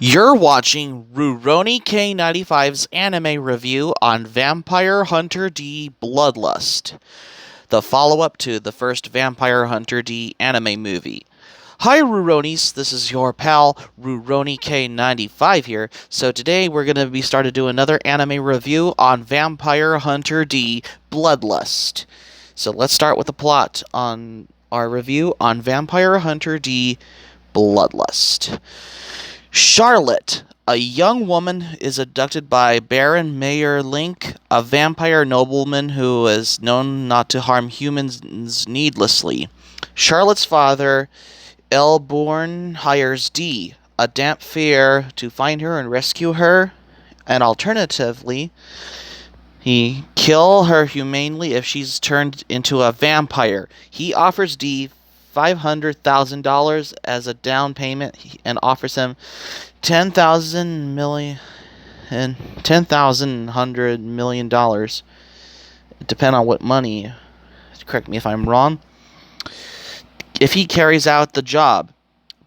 You're watching Rurouni K95's anime review on Vampire Hunter D Bloodlust, the follow-up to the first Vampire Hunter D anime movie. Hi Ruronis, this is your pal Rurouni K95 here. So today we're going to be starting to do another anime review on Vampire Hunter D Bloodlust. So let's start with the plot on our review on Vampire Hunter D Bloodlust. Charlotte, a young woman, is abducted by Baron Mayer Link, a vampire nobleman who is known not to harm humans needlessly. Charlotte's father, Elborn, hires Dee, a damp fear, to find her and rescue her, and alternatively, he kill her humanely if she's turned into a vampire. He offers Dee $500,000 as a down payment and offers him 10,000 million and 10,000 $100 million, depend on what money. Correct me if I'm wrong. If he carries out the job,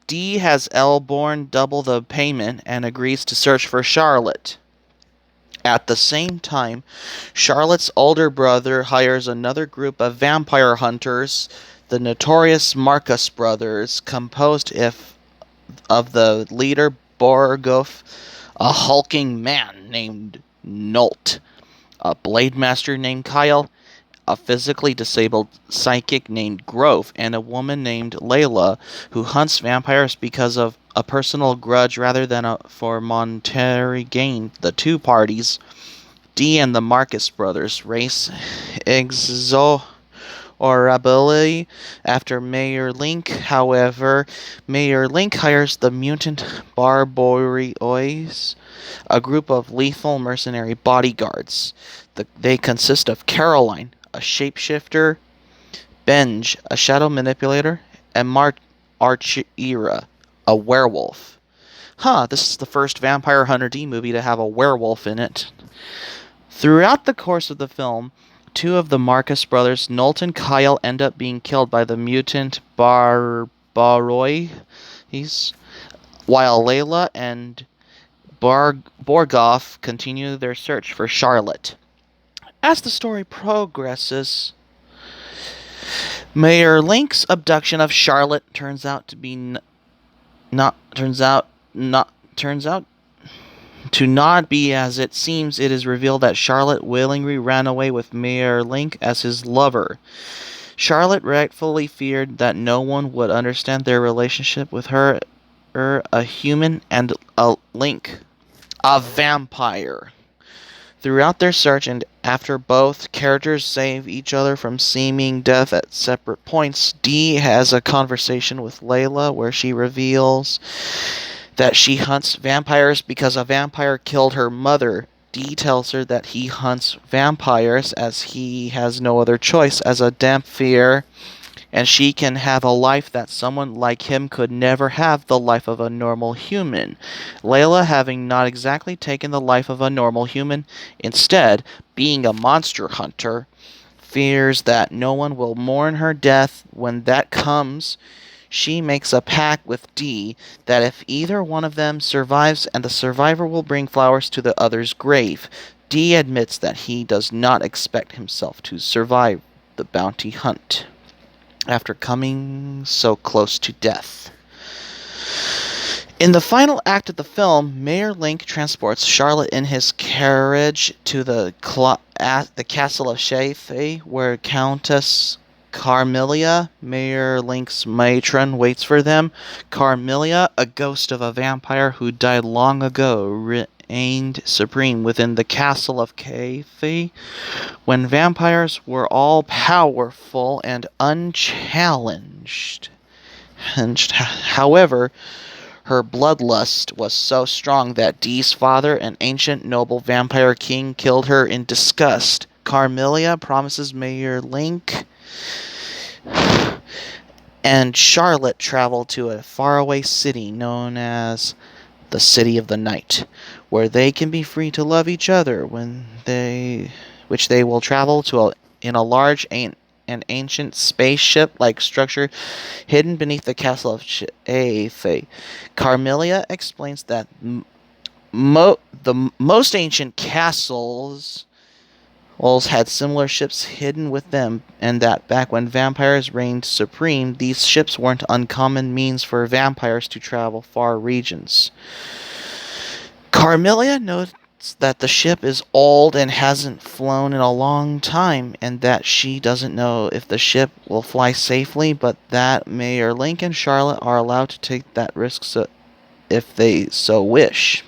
Dee has Elborn double the payment and agrees to search for Charlotte. At the same time, Charlotte's older brother hires another group of vampire hunters, the notorious Marcus brothers, composed of the leader Borgoff, a hulking man named Nolt, a blade master named Kyle, a physically disabled psychic named Grove, and a woman named Layla, who hunts vampires because of a personal grudge rather than for monetary gain. The two parties, Dee and the Marcus brothers, race exorably after Mayor Link. However, Mayor Link hires the mutant Barbariois, a group of lethal mercenary bodyguards. They consist of Caroline, a shapeshifter, Benj, a shadow manipulator, and Archira, a werewolf. This is the first Vampire Hunter D movie to have a werewolf in it. Throughout the course of the film, two of the Marcus brothers, Nolt and Kyle, end up being killed by the mutant Barbarois, while Layla and Borgoff continue their search for Charlotte. As the story progresses, Mayor Link's abduction of Charlotte turns out to not be as it seems. It is revealed that Charlotte willingly ran away with Mayor Link as his lover. Charlotte rightfully feared that no one would understand their relationship with her, a human, and a Link, a vampire. Throughout their search, and after both characters save each other from seeming death at separate points, Dee has a conversation with Layla where she reveals that she hunts vampires because a vampire killed her mother. Dee tells her that he hunts vampires as he has no other choice as a Dhampir, and she can have a life that someone like him could never have, the life of a normal human. Layla, having not exactly taken the life of a normal human, instead being a monster hunter, fears that no one will mourn her death. When that comes, she makes a pact with Dee that if either one of them survives, and the survivor will bring flowers to the other's grave. Dee admits that he does not expect himself to survive the bounty hunt after coming so close to death. In the final act of the film, Mayor Link transports Charlotte in his carriage to the castle of Shafe, where Countess Carmelia, Mayor Link's matron, waits for them. Carmelia, a ghost of a vampire who died long ago, reigned supreme within the castle of Cathay when vampires were all powerful and unchallenged. However, her bloodlust was so strong that Dee's father, an ancient noble vampire king, killed her in disgust. Carmelia promises Mayor Link and Charlotte travel to a faraway city known as the City of the Night, where they can be free to love each other which they will travel to in a large an ancient spaceship-like structure hidden beneath the castle of Cheathey. Carmelia explains that the most ancient castles had similar ships hidden with them, and that back when vampires reigned supreme, these ships weren't uncommon means for vampires to travel far regions. Carmelia notes that the ship is old and hasn't flown in a long time, and that she doesn't know if the ship will fly safely, but that Mayor Link and Charlotte are allowed to take that risk if they so wish.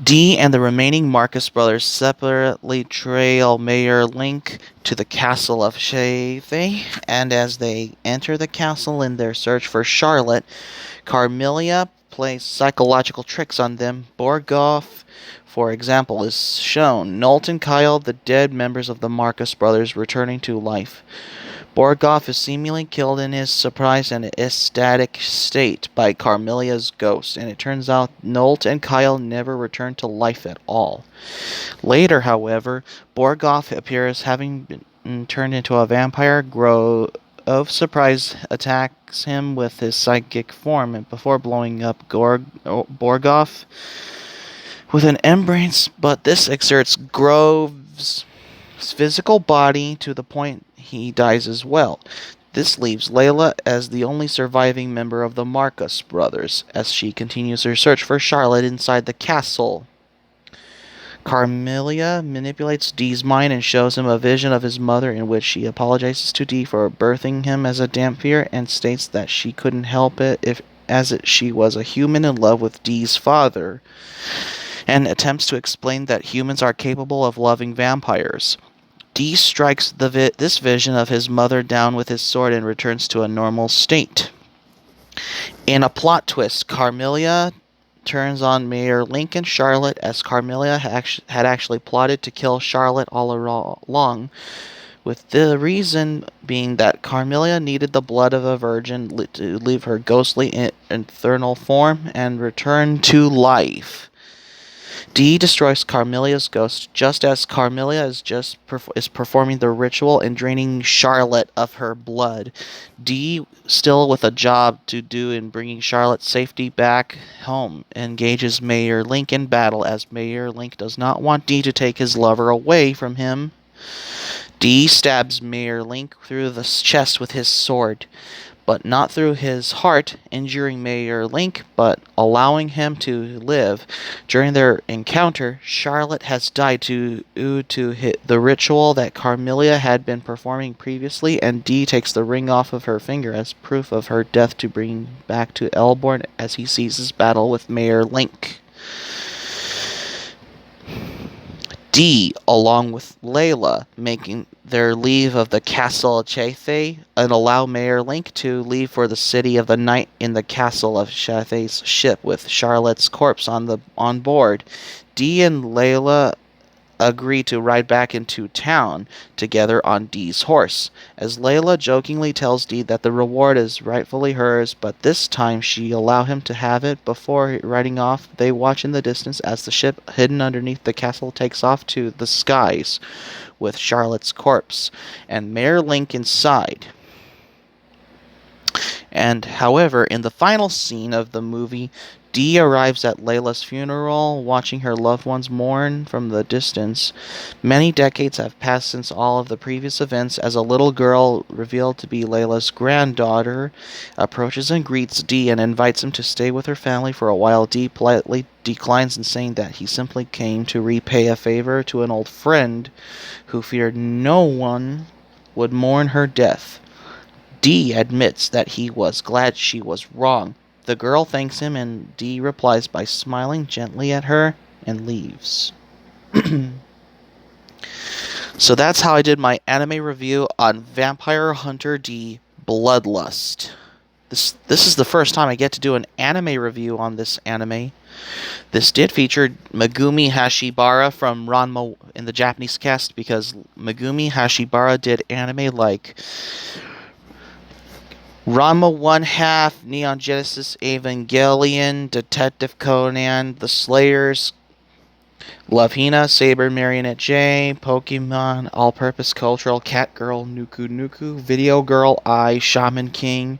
Dee and the remaining Marcus brothers separately trail Mayor Link to the castle of Cheathey, and as they enter the castle in their search for Charlotte, Carmelia plays psychological tricks on them. Borgoff, for example, is shown. Nolt and Kyle, the dead members of the Marcus brothers, returning to life. Borgoff is seemingly killed in his surprised and ecstatic state by Carmelia's ghost, and it turns out Nolt and Kyle never return to life at all. Later, however, Borgoff appears having been turned into a vampire. Grove Surprise attacks him with his psychic form, and before blowing up Borgoff with an embrace, but this exerts Grove's physical body to the point he dies as well. This leaves Layla as the only surviving member of the Marcus brothers, as she continues her search for Charlotte inside the castle. Carmelia manipulates Dee's mind and shows him a vision of his mother in which she apologizes to Dee for birthing him as a Dhampir and states that she couldn't help it she was a human in love with Dee's father, and attempts to explain that humans are capable of loving vampires. Dee strikes this vision of his mother down with his sword and returns to a normal state. In a plot twist, Carmelia turns on Mayor Link and Charlotte, as Carmelia had actually plotted to kill Charlotte all along, with the reason being that Carmelia needed the blood of a virgin to leave her ghostly infernal form and return to life. Dee destroys Carmelia's ghost just as Carmelia is performing the ritual and draining Charlotte of her blood. Dee, still with a job to do in bringing Charlotte's safety back home, engages Mayor Link in battle, as Mayor Link does not want Dee to take his lover away from him. Dee stabs Mayor Link through the chest with his sword, but not through his heart, injuring Mayor Link, but allowing him to live. During their encounter, Charlotte has died due to hit the ritual that Carmelia had been performing previously, and Dee takes the ring off of her finger as proof of her death to bring back to Elborn as he sees his battle with Mayor Link. Dee, along with Layla, making their leave of the castle of Cheathey and allow Mayor Link to leave for the city of the night in the castle of Cheathey's ship with Charlotte's corpse on board. Dee and Layla agree to ride back into town together on Dee's horse, as Layla jokingly tells Dee that the reward is rightfully hers, but this time she allow him to have it. Before riding off, they watch in the distance as the ship hidden underneath the castle takes off to the skies with Charlotte's corpse and Mayor Link inside. And however, in the final scene of the movie, Dee arrives at Layla's funeral, watching her loved ones mourn from the distance. Many decades have passed since all of the previous events, as a little girl, revealed to be Layla's granddaughter, approaches and greets Dee and invites him to stay with her family for a while. Dee politely declines and saying that he simply came to repay a favor to an old friend who feared no one would mourn her death. Dee admits that he was glad she was wrong. The girl thanks him, and Dee replies by smiling gently at her and leaves. So that's how I did my anime review on Vampire Hunter D Bloodlust. This is the first time I get to do an anime review on this anime. This did feature Megumi Hashibara from Ranma in the Japanese cast, because Megumi Hashibara did anime like Ranma 1/2, Neon Genesis Evangelion, Detective Conan, The Slayers, Love Hina, Saber, Marionette J, Pokemon, All Purpose Cultural, Cat Girl, Nuku Nuku, Video Girl, I, Shaman King,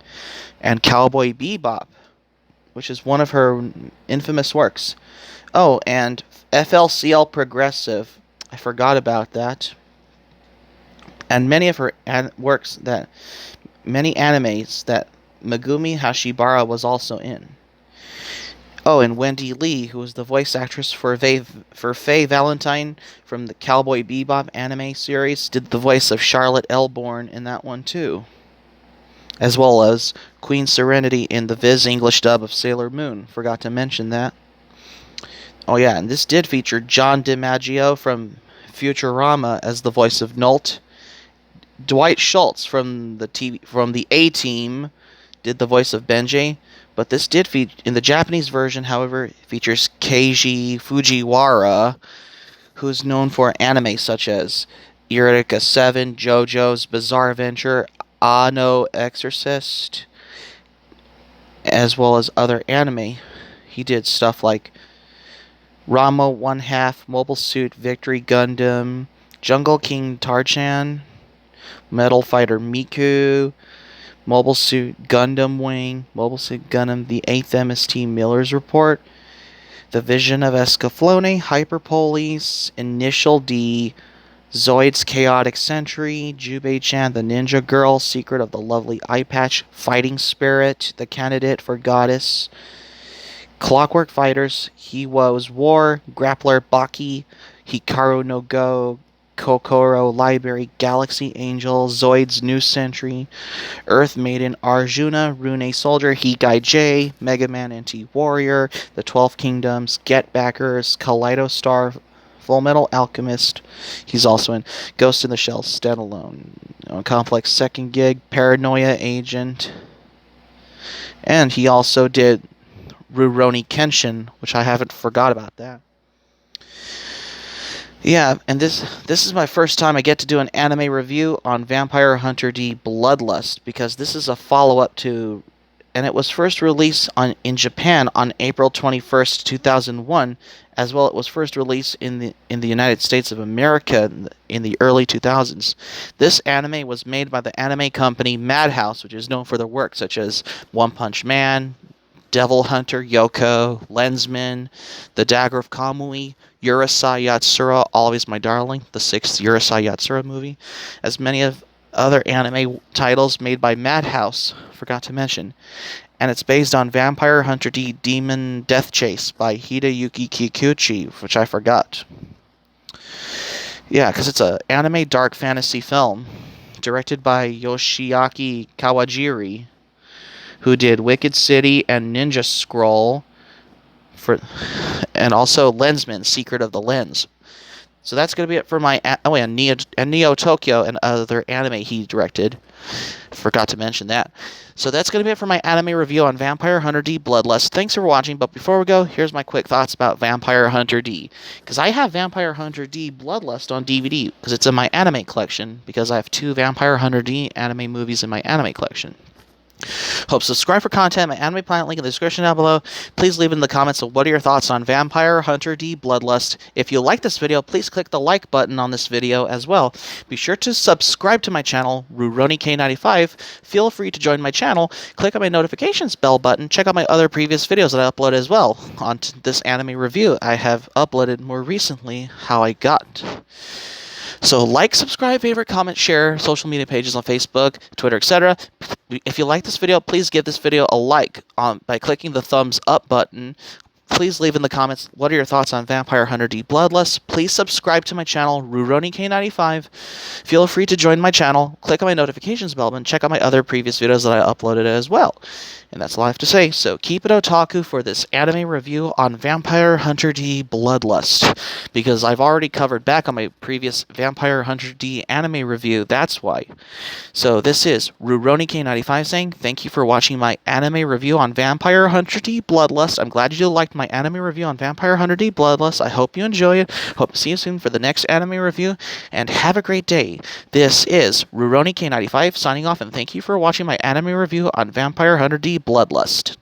and Cowboy Bebop, which is one of her infamous works. Oh, and FLCL Progressive. I forgot about that. And many of her works that many animes that Megumi Hashibara was also in. Oh, and Wendy Lee, who was the voice actress for Faye Valentine from the Cowboy Bebop anime series, did the voice of Charlotte Elborn in that one too. As well as Queen Serenity in the Viz English dub of Sailor Moon. Forgot to mention that. Oh yeah, and this did feature John DiMaggio from Futurama as the voice of Nult. Dwight Schultz from the A-Team did the voice of Benji, but this did feature in the Japanese version. However, it features Keiji Fujiwara, who is known for anime such as Eureka 7, JoJo's Bizarre Adventure, Ano Exorcist, as well as other anime. He did stuff like Rama 1/2, Mobile Suit Victory Gundam, Jungle King Tarchan, Metal Fighter Miku, Mobile Suit Gundam Wing, Mobile Suit Gundam The 8th MST Miller's Report, The Vision of Escaflowne, Hyperpolice, Initial D, Zoid's Chaotic Sentry, Jubei-chan the Ninja Girl, Secret of the Lovely Eye Patch, Fighting Spirit, The Candidate for Goddess, Clockwork Fighters, Hiwo's War, Grappler Baki, Hikaru no Go, Kokoro Library, Galaxy Angel, Zoid's New Century, Earth Maiden Arjuna, Rune Soldier, Higai J, Mega Man Anti-Warrior, The 12 Kingdoms, Get Backers, Kaleido Star, Full Metal Alchemist. He's also in Ghost in the Shell Standalone, Complex Second Gig, Paranoia Agent, and he also did Rurouni Kenshin, which I haven't forgot about that. Yeah, and this is my first time I get to do an anime review on Vampire Hunter D Bloodlust, because this is a follow-up to, and it was first released in Japan on April 21st, 2001, as well it was first released in the United States of America in the early 2000s. This anime was made by the anime company Madhouse, which is known for their work such as One Punch Man, Devil Hunter Yoko, Lensman, The Dagger of Kamui, Urusei Yatsura, Always My Darling, the 6th Urusei Yatsura movie, as many of other anime titles made by Madhouse, forgot to mention. And it's based on Vampire Hunter D Demon Death Chase by Hideyuki Kikuchi, which I forgot. Yeah, because it's an anime dark fantasy film directed by Yoshiaki Kawajiri, who did Wicked City and Ninja Scroll, and also Lensman, Secret of the Lens. So that's going to be it for my... Oh, and Neo Tokyo and other anime he directed. Forgot to mention that. So that's going to be it for my anime review on Vampire Hunter D Bloodlust. Thanks for watching, but before we go, here's my quick thoughts about Vampire Hunter D. Because I have Vampire Hunter D Bloodlust on DVD, because it's in my anime collection, because I have 2 Vampire Hunter D anime movies in my anime collection. Hope subscribe for content. My anime planet link in the description down below. Please leave in the comments what are your thoughts on Vampire Hunter D Bloodlust. If you like this video, please click the like button on this video as well. Be sure to subscribe to my channel, RurouniK95. Feel free to join my channel. Click on my notifications bell button. Check out my other previous videos that I upload as well on this anime review. I have uploaded more recently how I got. So like, subscribe, favorite, comment, share, social media pages on Facebook, Twitter, etc. If you like this video, please give this video a like by clicking the thumbs up button. Please leave in the comments what are your thoughts on Vampire Hunter D Bloodlust. Please subscribe to my channel, RurouniK95. Feel free to join my channel. Click on my notifications bell and check out my other previous videos that I uploaded as well. And that's all I have to say. So keep it otaku for this anime review on Vampire Hunter D Bloodlust. Because I've already covered back on my previous Vampire Hunter D anime review. That's why. So this is RurouniK95 saying thank you for watching my anime review on Vampire Hunter D Bloodlust. I'm glad you liked my anime review on Vampire Hunter D Bloodlust. I hope you enjoy it. Hope to see you soon for the next anime review. And have a great day. This is RurouniK95 signing off, and thank you for watching my anime review on Vampire Hunter D Bloodlust.